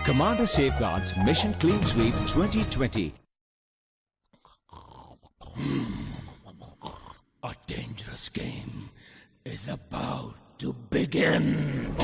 Commander Safeguard's Mission Clean Sweep 2020. A dangerous game is about to begin.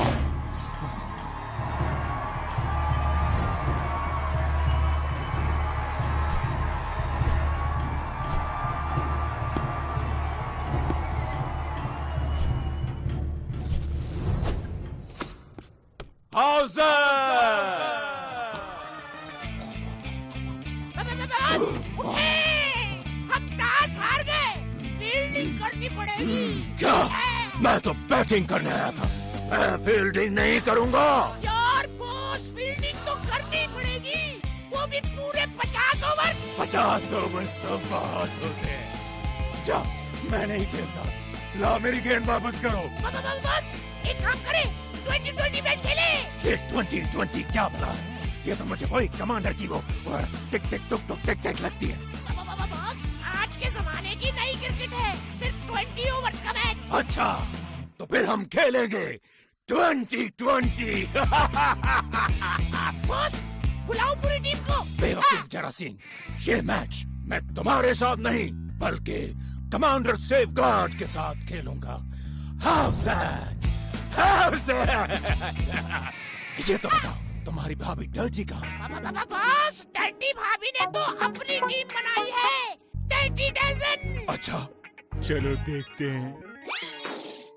क्या? मैं तो batting करने आया था, मैं फील्डिंग नहीं करूंगा। यार बॉस, फील्डिंग तो करनी पड़ेगी, वो भी पूरे 50 ओवर। 50 ओवर तो बहुत होते हैं। जा, मैं नहीं खेलता। ला मेरी गेंद वापस करो। बस एक काम करें, 20-20 मैच खेले। ये 20-20 क्या भला? ये तो मुझे वही कमांडर की वो टिक टिक टुक टुक टिक टिक लगती है। आज के जमाने की नई क्रिकेट है, सिर्फ 20 ओवर्स का मैच। अच्छा, तो फिर हम खेलेंगे 20-20। बॉस, बुलाओ पूरी टीम को। बेवकूफ जरासीम, ये मैच मैं तुम्हारे साथ नहीं बल्कि कमांडर सेफगार्ड के साथ खेलूंगा। How's that? How's that? ये तो बताओ, तुम्हारी भाभी डर्टी कहाँ? बॉस, डर्टी भाभी ने तो अपनी टीम बनाई है, डर्टी डजन। अच्छा, चलो देखते हैं।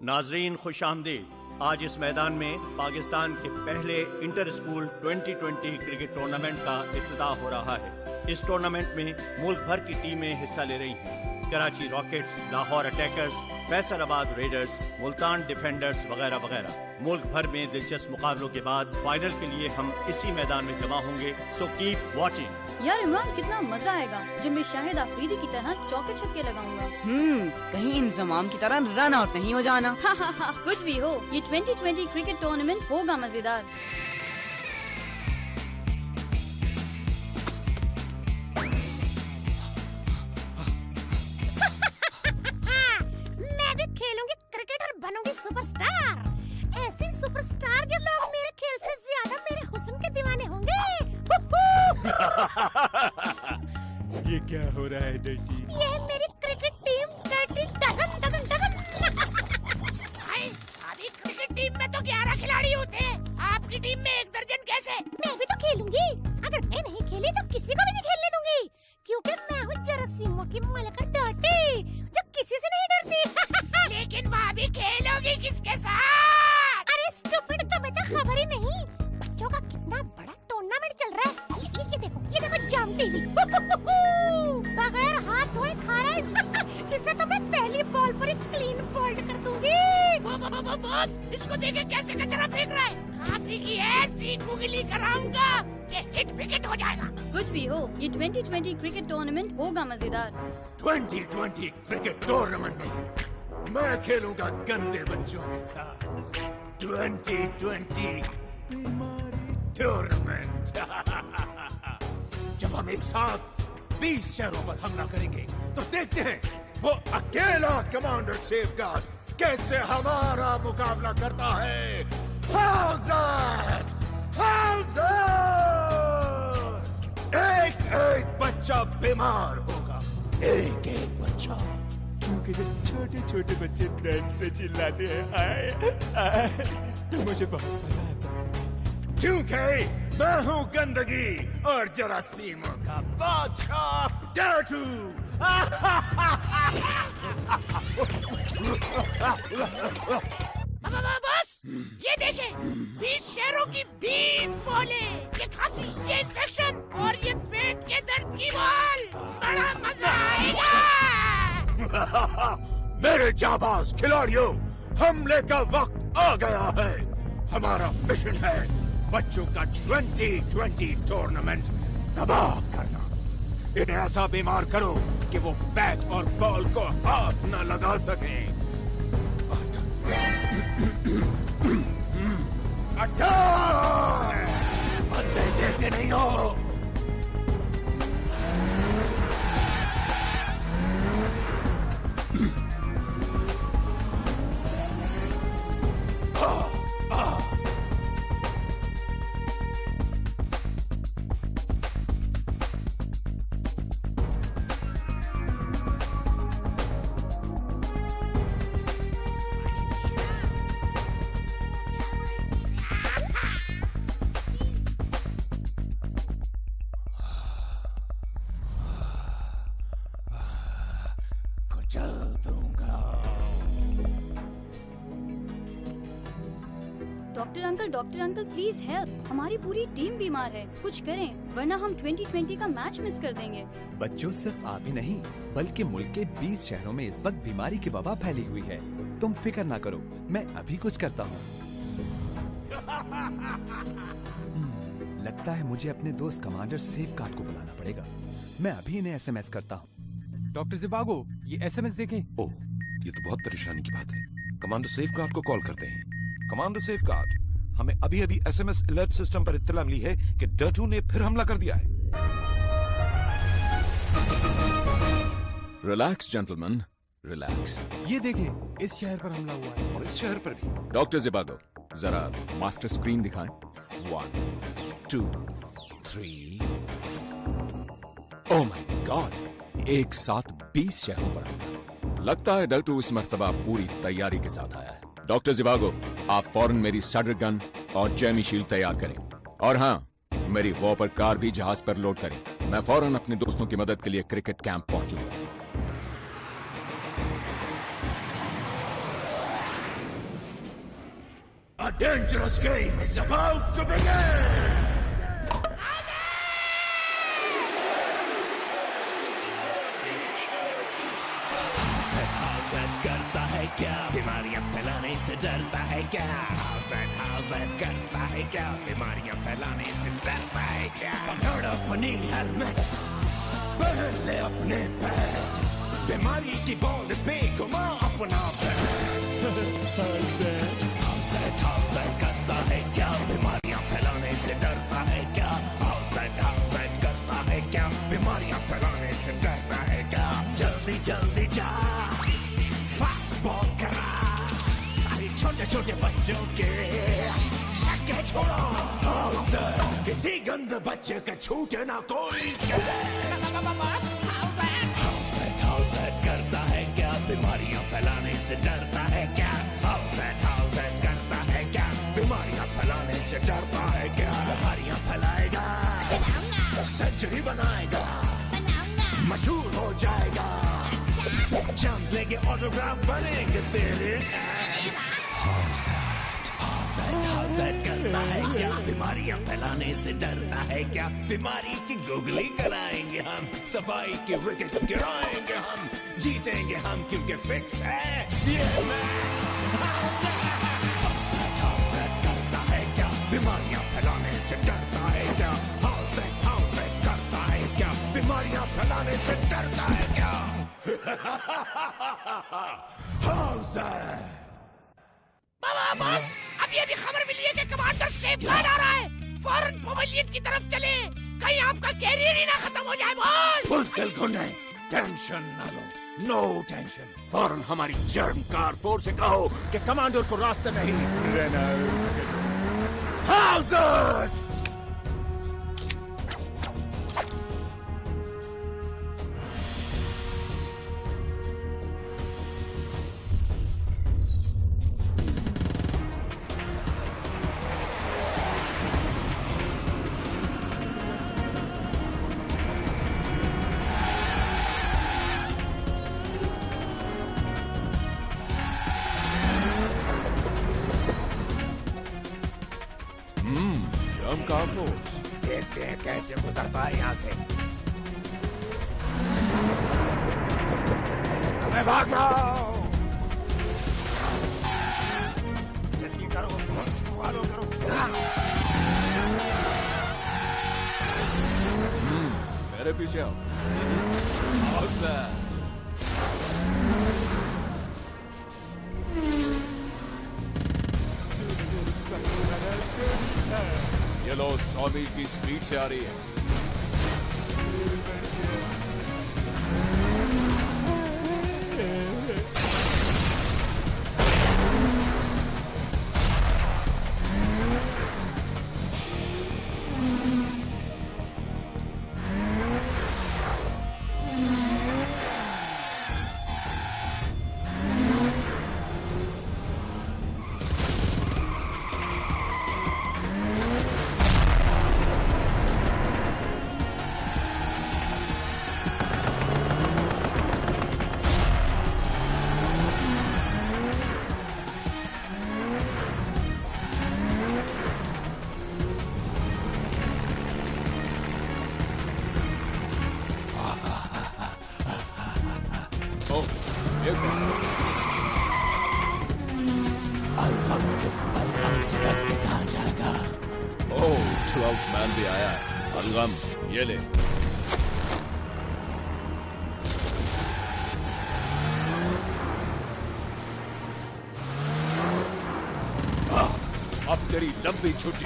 नाजरीन खुश आमदीद। आज इस मैदान में पाकिस्तान के पहले इंटर स्कूल 2020 क्रिकेट टूर्नामेंट का इफ्तिताह हो रहा है। इस टूर्नामेंट में मुल्क भर की टीमें हिस्सा ले रही हैं। Karachi rockets, Lahore attackers, Faisalabad readers, Multan defenders वगैरह वगैरह। मुल्क भर में दिलचस्प मुकाबलों के बाद फाइनल के लिए हम इसी मैदान में जमा होंगे। So keep watching. यार इमरान, कितना मजा आएगा जब मैं शाहिद अफरीदी की तरह चौके छक्के लगाऊंगा। कहीं इंजमाम की तरह रन आउट नहीं हो जाना। कुछ भी हो, ये 2020 क्रिकेट टूर्नामेंट होगा मजेदार। मैं भी खेलूंगी क्रिकेट और बनूंगी सुपरस्टार। ऐसे सुपरस्टार के लोग मेरे खेल से ज्यादा मेरे हुस्न के दीवाने होंगे। ये क्या हो रहा है डर्टी? ये है मेरी cricket team, dirty dozen dozen dozen. अभी क्रिकेट टीम में तो 11 खिलाड़ी होते हैं, आपकी टीम में 1 दर्जन कैसे? मैं भी तो खेलूंगी। अगर मैं नहीं खेली तो किसी को भी नहीं खेलने दूंगी, क्योंकि मैं हूँ जरासीमों की मलका डर्टी, जो किसी से नहीं डरती। लेकिन भाभी खेलोगी किसके साथ? अरे स्टूपिड, तुम्हें तो खबर ही नहीं, बच्चों का कितना बड़ा टूर्नामेंट चल रहा है। ये देखो जाम टीवी। बगैर हाथ धोए खा रहा है। इससे तो मैं पहली बॉल पर ही क्लीन बोल्ड कर दूंगी। बॉस, इसको देखे कैसे कचरा फेंक रहा है। खांसी की है, सीट उंगली कराऊंगा, ये हिट विकेट हो जाएगा। कुछ भी हो, ये 2020 क्रिकेट टूर्नामेंट होगा मजेदार। 2020 क्रिकेट टूर्नामेंट नहीं, मैं खेलूंगा गंदे बच्चों के साथ 2020 बीमारी टूर्नामेंट। जब हम एक साथ 20 शहरों पर हमला करेंगे तो देखते हैं वो अकेला कमांडर सेफगार्ड कैसे हमारा मुकाबला करता है। How's that? How's that? एक बच्चा बीमार होगा, एक बच्चा, क्योंकि जब छोटे छोटे बच्चे दर्द से चिल्लाते हैं तो मुझे बहुत मजा आता है, क्योंकि मैं हूँ गंदगी और जरासीमों का बादशाह डर्टू। बस ये देखें, 20 शहरों की 20 बॉलें, ये खांसी, ये इन्फेक्शन और ये पेट के दर्द की बॉल। बड़ा मजा आएगा। मेरे जाबाज खिलाड़ियों, हमले का वक्त आ गया है। हमारा मिशन है बच्चों का 2020 टूर्नामेंट तबाह करना। इन्हें ऐसा बीमार करो कि वो बैट और बॉल को हाथ न लगा सके। बंदे देते नहीं हो। Doctor uncle please help. हमारी पूरी टीम बीमार है, कुछ करें वरना हम 2020 का मैच मिस कर देंगे। बच्चों, सिर्फ आप ही नहीं बल्कि मुल्क के 20 शहरों में इस वक्त बीमारी की वबा फैली हुई है। तुम फिक्र ना करो, मैं अभी कुछ करता हूँ। लगता है मुझे अपने दोस्त कमांडर सेफगार्ड को बुलाना पड़ेगा। मैं अभी इन्हें SMS करता हूँ। डॉक्टर जिबागो, ये SMS देखें। ओह, ये तो बहुत परेशानी की बात है। कमांडर सेफगार्ड को कॉल करते हैं। कमांडर सेफगार्ड, हमें अभी अभी SMS अलर्ट सिस्टम पर इत्तला मिली है कि डर्टू ने फिर हमला कर दिया है। Relax gentleman, relax. ये देखें, इस शहर पर हमला हुआ है। और इस शहर पर भी। डॉक्टर जिबागो, जरा मास्टर स्क्रीन दिखाएं। 1 2 3। ओह माय गॉड, एक साथ 20 शहरों पर हमला। लगता है डल्टू इस मर्तबा पूरी तैयारी के साथ आया है। डॉक्टर जिबागो, आप फौरन मेरी सडर गन और जैमी शील्ड तैयार करें। और हाँ, मेरी वॉपर कार भी जहाज पर लोड करें। मैं फौरन अपने दोस्तों की मदद के लिए क्रिकेट कैंप पहुंचूंगा। A dangerous game is about to begin! करता है क्या, बीमारियां फैलाने से डरता है क्या? करता है क्या, बीमारियां फैलाने से डरता है क्या? पकड़ अपनी हेलमेट, पहन ले अपने पैड, बीमारी की बॉल पे घुमा अपना पैड। करता है क्या, बीमारियां फैलाने से डरता है क्या? करता है क्या, बीमारियां फैलाने से डरता है क्या? जल्दी जल्दी जा, फास्ट बॉल करा, छोटे छोटे बच्चों के छक्के छोड़ो। किसी गंद बच्चे का छूटे ना कोई। करता है क्या, बीमारियां फैलाने से डरता है क्या? करता है क्या, बीमारियां फैलाने से डरता है क्या? बीमारियां फैलाएगा, सेंचुरी बनाएगा, मशहूर हो जाएगा, चांस लेके ऑटोग्राफ बनेंगे तेरे। करता है क्या, बीमारियां फैलाने से डरता है क्या? बीमारी की गुगली कराएंगे हम, सफाई की विकेट गिराएंगे हम, जीतेंगे हम क्योंकि फिक्स है ये मैच। करता है क्या, बीमारियां फैलाने से डरता है क्या? करता है क्या, बीमारियां फैलाने से डरता है क्या? बॉस, अब ये भी खबर मिली है कि कमांडर सेफगार्ड आ रहा है। फौरन पवेलियन की तरफ चले, कहीं आपका कैरियर ही ना खत्म हो जाए बॉस। मुश्किल को नहीं, टेंशन ना लो, नो टेंशन। फौरन हमारी जर्म कार फोर्स से कहो कि कमांडर को रास्ते नहीं रहना। हाउसर! देखते हैं कैसे गुजरता है यहाँ से। हमें भागना! जल्दी करो, फॉलो करो। मेरे पीछे आओ। ये लो, 100 मील की स्पीड से आ रही है। हम से बच के कहाँ जाएगा? ओह, 12th मैन भी आया है। अंगम, ये ले। अब तेरी लंबी छुट्टी।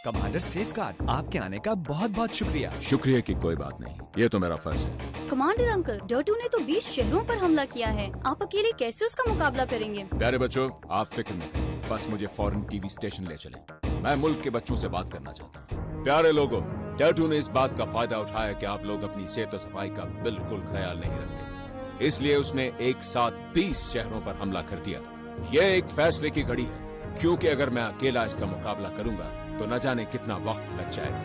कमांडर सेफगार्ड, आपके आने का बहुत बहुत शुक्रिया। शुक्रिया की कोई बात नहीं, ये तो मेरा फर्ज है। कमांडर अंकल, डर्टू ने तो 20 शहरों पर हमला किया है। आप अकेले कैसे उसका मुकाबला करेंगे? प्यारे बच्चों, आप फिक्र न करें, बस मुझे फौरन टीवी स्टेशन ले चलें। मैं मुल्क के बच्चों से बात करना चाहता हूँ। प्यारे लोगों, डर्टू ने इस बात का फायदा उठाया कि आप लोग अपनी सेहत और सफाई का बिल्कुल ख्याल नहीं रखते, इसलिए उसने एक साथ 20 शहरों पर हमला कर दिया। ये एक फैसले की घड़ी है, क्योंकि अगर मैं अकेला इसका मुकाबला करूंगा तो न जाने कितना वक्त लग जाएगा।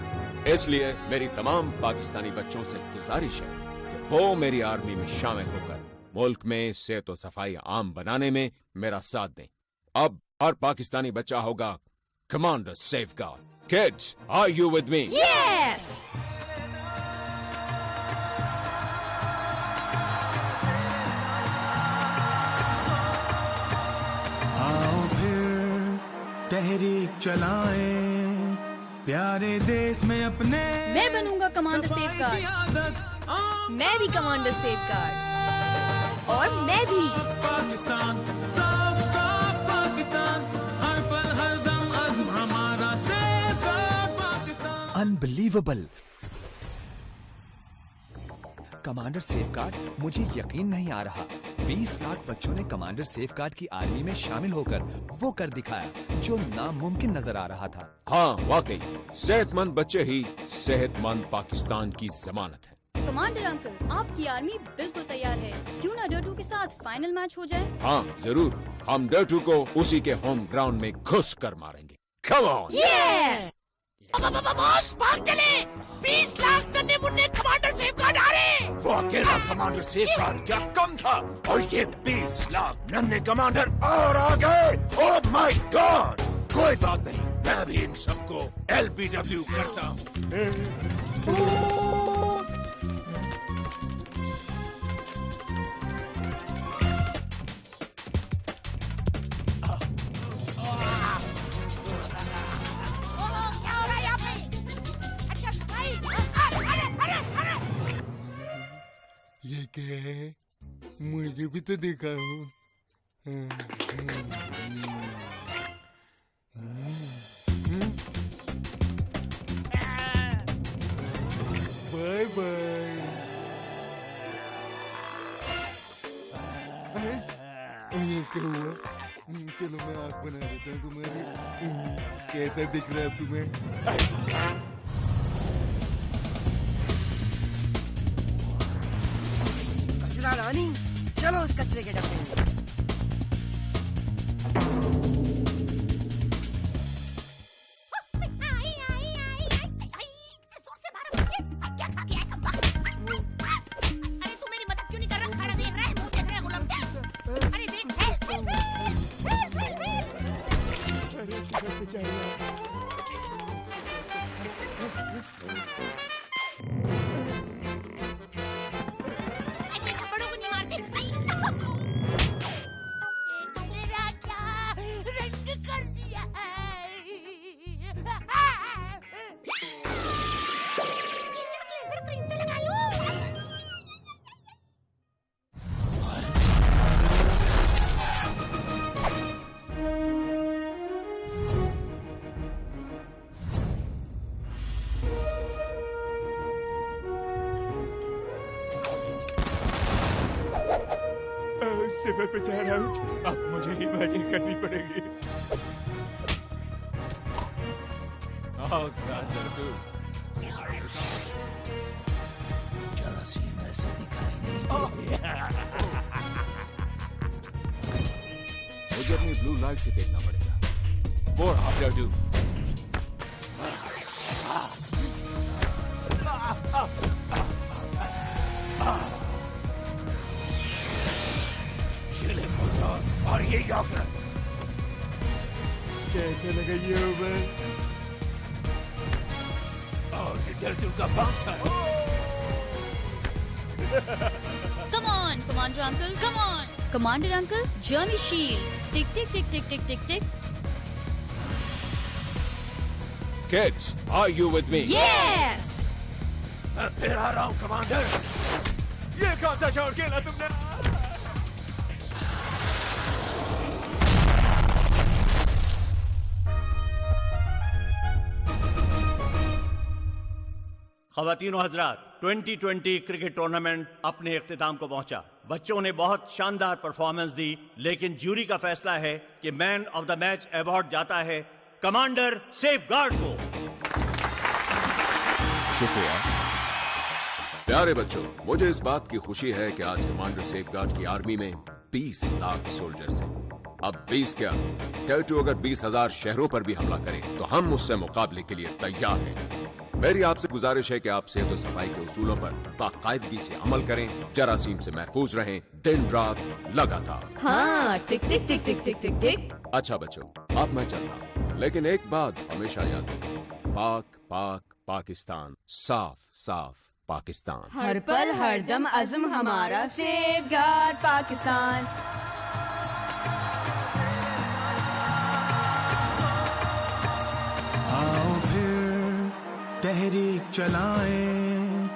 इसलिए मेरी तमाम पाकिस्तानी बच्चों से गुजारिश है कि वो मेरी आर्मी में शामिल होकर मुल्क में सेहत और सफाई आम बनाने में मेरा साथ दें। अब हर पाकिस्तानी बच्चा होगा commander safeguard. Kids, are you with me? Yes! आओ फिर तहरीक चलाएं, प्यारे देश में अपने। मैं बनूंगा कमांडर सेफगार्ड। मैं भी कमांडर सेफगार्ड। और मैं भी। पाकिस्तान, साफ साफ पाकिस्तान, हर पल हर दम अज़्म हमारा safeguard Pakistan. Unbelievable. Commander safeguard, मुझे यकीन नहीं आ रहा 20 लाख बच्चों ने कमांडर सेफगार्ड की आर्मी में शामिल होकर वो कर दिखाया जो नामुमकिन नजर आ रहा था। हाँ, वाकई सेहतमंद बच्चे ही सेहतमंद पाकिस्तान की जमानत है। कमांडर अंकल, आपकी आर्मी बिल्कुल तैयार है। क्यों ना डर्टू के साथ फाइनल मैच हो जाए? हाँ जरूर, हम डर्टू को उसी के होम ग्राउंड में घुस कर मारेंगे। Come on! Yes! बॉस, भाग चले। 20 लाख नन्हे मुन्ने कमांडर सेफगार्ड आ रहे। वो अकेला कमांडर सेफगार्ड क्या कम था, और ये 20 लाख नन्हे कमांडर और आ गए। Oh my God! कोई बात नहीं, मैं भी इन सबको LBW करता हूँ। ये क्या है? मुझे भी तो देखा हूँ। Bye bye. ये क्या हुआ? चलो मैं आँख बना देता हूँ तुम्हारी। कैसा दिख रहा है तुम्हें? रानी, चलो उस कचरे के डब्बे में। अरे तू मेरी मदद क्यों नहीं कर रहा? खड़ा देख रहा है, मुंह देख रहा है, गुलाम क्या? अरे देख, अरे सिगरेट चाहिए। सिफर पे चार आउट, अब मुझे ही बैटिंग करनी पड़ेगी। आओ तू। जरासीम ऐसे दिखाई नहीं देते। मुझे अपनी ब्लू लाइट से देखना पड़ेगा। 4 after 2। और ये यॉर्कर कैसा लगा ये ओवर? और ये डर्टू का bouncer. Come on, Commander Uncle, come on. Commander Uncle, journey shield. Tick, tick, tick, tick, tick, tick, tick. Kids, are you with me? Yes! मैं फिर आ रहा हूँ कमांडर। ये कौन सा शॉट खेला तुमने? ख़वातीनो हज़रात, 2020 क्रिकेट टूर्नामेंट अपने इख्तिताम को पहुंचा। बच्चों ने बहुत शानदार परफॉर्मेंस दी, लेकिन जूरी का फैसला है कि man of the match award जाता है कमांडर सेफगार्ड को। शुक्रिया। प्यारे बच्चों, मुझे इस बात की खुशी है कि आज कमांडर सेफगार्ड की आर्मी में 20 लाख सोल्जर्स हैं। अब 20 क्या, टर्टू अगर 20,000 शहरों पर भी हमला करे तो हम उससे मुकाबले के लिए तैयार हैं। मेरी आपसे गुजारिश है कि आप सेहत और सफाई के उसूलों पर बाकायदगी से अमल करें, जरासीम से महफूज रहें, दिन रात लगातार। हाँ, टिक टिक टिक टिक टिक टिक टिक। अच्छा बच्चों, अब मैं चलता हूँ, लेकिन एक बात हमेशा याद रखें, पाक पाक पाकिस्तान, साफ साफ पाकिस्तान। हर पल हर दम अज़्म हमारा, सेफगार्ड पाकिस्तान। आओ फिर तहरीक चलाएं।